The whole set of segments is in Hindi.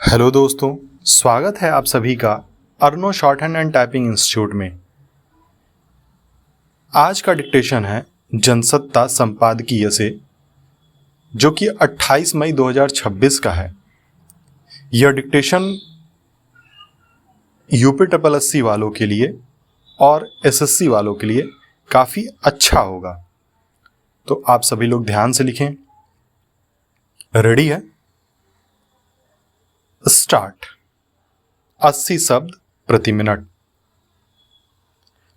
हेलो दोस्तों, स्वागत है आप सभी का Arno shorthand and typing institute में। आज का डिक्टेशन है जनसत्ता संपादकीय से, जो कि 28 मई 2026 का है। यह डिक्टेशन यूपी ट्रिपल एससी वालों के लिए और एसएससी वालों के लिए काफ़ी अच्छा होगा, तो आप सभी लोग ध्यान से लिखें। रेडी है? स्टार्ट। 80 शब्द प्रति मिनट।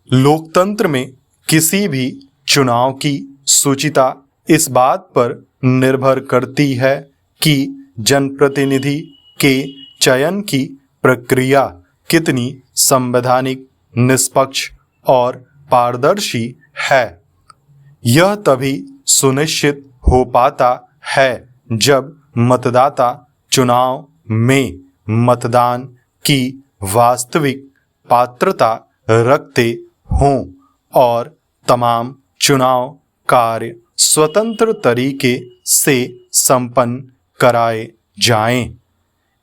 लोकतंत्र में किसी भी चुनाव की सूचिता इस बात पर निर्भर करती है कि जनप्रतिनिधि के चयन की प्रक्रिया कितनी संवैधानिक, निष्पक्ष और पारदर्शी है। यह तभी सुनिश्चित हो पाता है जब मतदाता चुनाव में मतदान की वास्तविक पात्रता रखते हों और तमाम चुनाव कार्य स्वतंत्र तरीके से संपन्न कराए जाएं।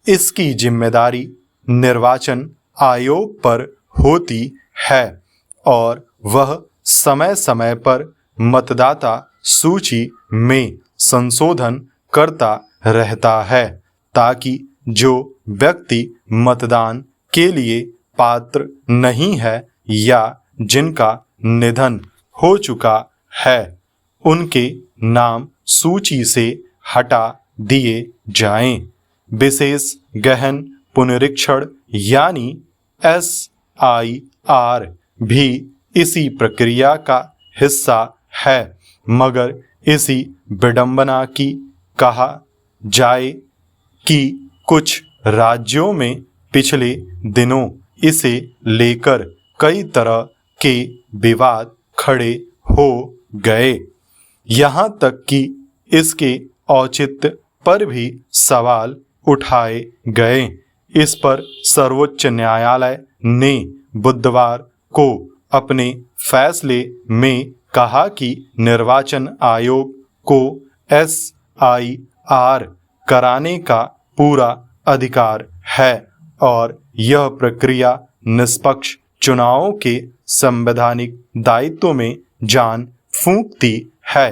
इसकी जिम्मेदारी निर्वाचन आयोग पर होती है और वह समय समय पर मतदाता सूची में संशोधन करता रहता है, ताकि जो व्यक्ति मतदान के लिए पात्र नहीं है या जिनका निधन हो चुका है, उनके नाम सूची से हटा दिए जाएं। विशेष गहन पुनरीक्षण यानी SIR भी इसी प्रक्रिया का हिस्सा है, मगर इसी विडंबना की कहा जाए कि कुछ राज्यों में पिछले दिनों इसे लेकर कई तरह के विवाद खड़े हो गए। यहाँ तक कि इसके औचित्य पर भी सवाल उठाए गए। इस पर सर्वोच्च न्यायालय ने बुधवार को अपने फैसले में कहा कि निर्वाचन आयोग को SIR कराने का पूरा अधिकार है और यह प्रक्रिया निष्पक्ष चुनावों के संवैधानिक दायित्व में जान फूंकती है।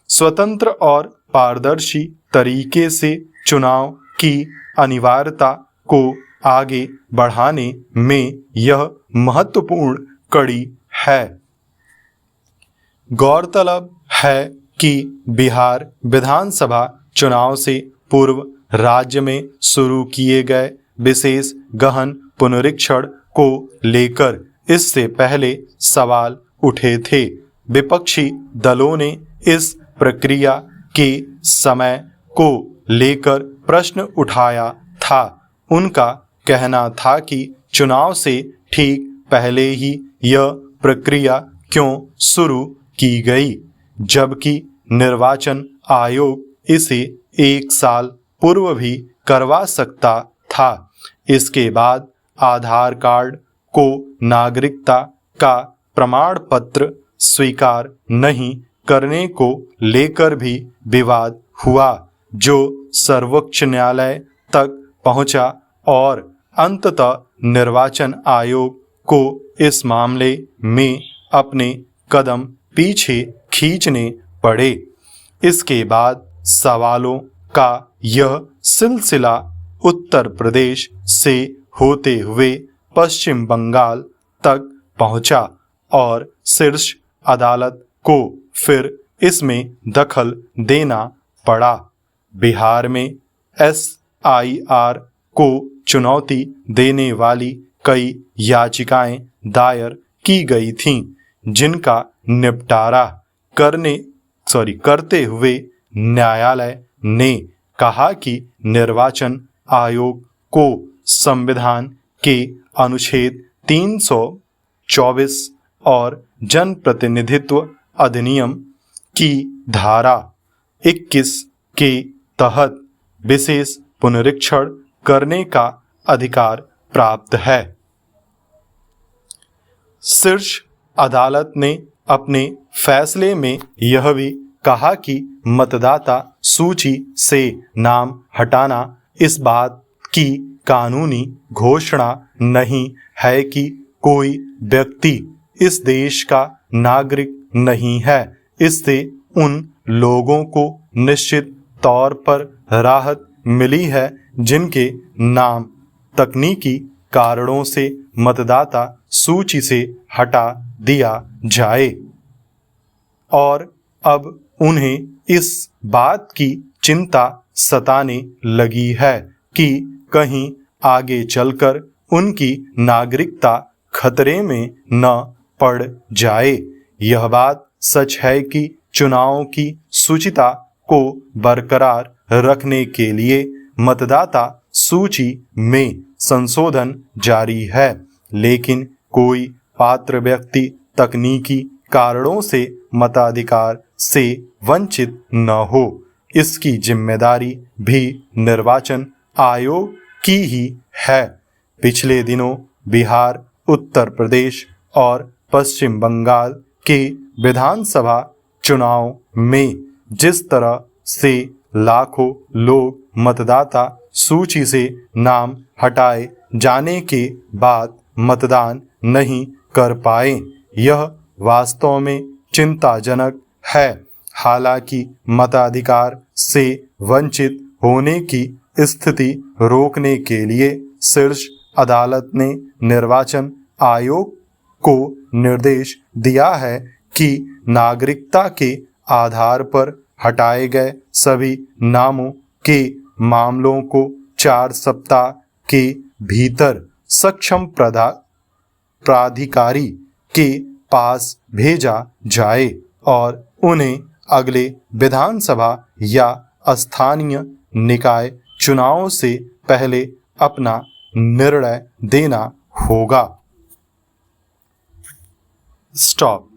स्वतंत्र और पारदर्शी तरीके से चुनाव की अनिवार्यता को आगे बढ़ाने में यह महत्वपूर्ण कड़ी है। गौरतलब है कि बिहार विधानसभा चुनाव से पूर्व राज्य में शुरू किए गए विशेष गहन पुनरीक्षण को लेकर इससे पहले सवाल उठे थे। विपक्षी दलों ने इस प्रक्रिया के समय को लेकर प्रश्न उठाया था। उनका कहना था कि चुनाव से ठीक पहले ही यह प्रक्रिया क्यों शुरू की गई, जबकि निर्वाचन आयोग इसे 1 साल पूर्व भी करवा सकता था। इसके बाद आधार कार्ड को नागरिकता का प्रमाण पत्र स्वीकार नहीं करने को लेकर भी विवाद हुआ, जो सर्वोच्च न्यायालय तक पहुंचा और अंततः निर्वाचन आयोग को इस मामले में अपने कदम पीछे खींचने पड़े। इसके बाद सवालों का यह सिलसिला उत्तर प्रदेश से होते हुए पश्चिम बंगाल तक पहुंचा और शीर्ष अदालत को फिर इसमें दखल देना पड़ा। बिहार में SIR को चुनौती देने वाली कई याचिकाएं दायर की गई थीं, जिनका निपटारा करते हुए न्यायालय ने कहा कि निर्वाचन आयोग को संविधान के अनुच्छेद 324 और जनप्रतिनिधित्व अधिनियम की धारा 21 के तहत विशेष पुनरीक्षण करने का अधिकार प्राप्त है। शीर्ष अदालत ने अपने फैसले में यह भी कहा कि मतदाता सूची से नाम हटाना इस बात की कानूनी घोषणा नहीं है कि कोई व्यक्ति इस देश का नागरिक नहीं है। इससे उन लोगों को निश्चित तौर पर राहत मिली है जिनके नाम तकनीकी कारणों से मतदाता सूची से हटा दिया जाए और अब उन्हें इस बात की चिंता सताने लगी है कि कहीं आगे चलकर उनकी नागरिकता खतरे में न पड़ जाए। यह बात सच है कि चुनावों की शुचिता को बरकरार रखने के लिए मतदाता सूची में संशोधन जारी है, लेकिन कोई पात्र व्यक्ति तकनीकी कारणों से मताधिकार से वंचित न हो, इसकी जिम्मेदारी भी निर्वाचन आयोग की ही है। पिछले दिनों बिहार, उत्तर प्रदेश और पश्चिम बंगाल के विधानसभा चुनाव में जिस तरह से लाखों लोग मतदाता सूची से नाम हटाए जाने के बाद मतदान नहीं कर पाए, यह वास्तव में चिंताजनक है। हालांकि मताधिकार से वंचित होने की स्थिति रोकने के लिए शीर्ष अदालत ने निर्वाचन आयोग को निर्देश दिया है कि नागरिकता के आधार पर हटाए गए सभी नामों के मामलों को 4 सप्ताह के भीतर सक्षम प्राधिकारी के पास भेजा जाए और उन्हें अगले विधानसभा या स्थानीय निकाय चुनाव से पहले अपना निर्णय देना होगा। स्टॉप।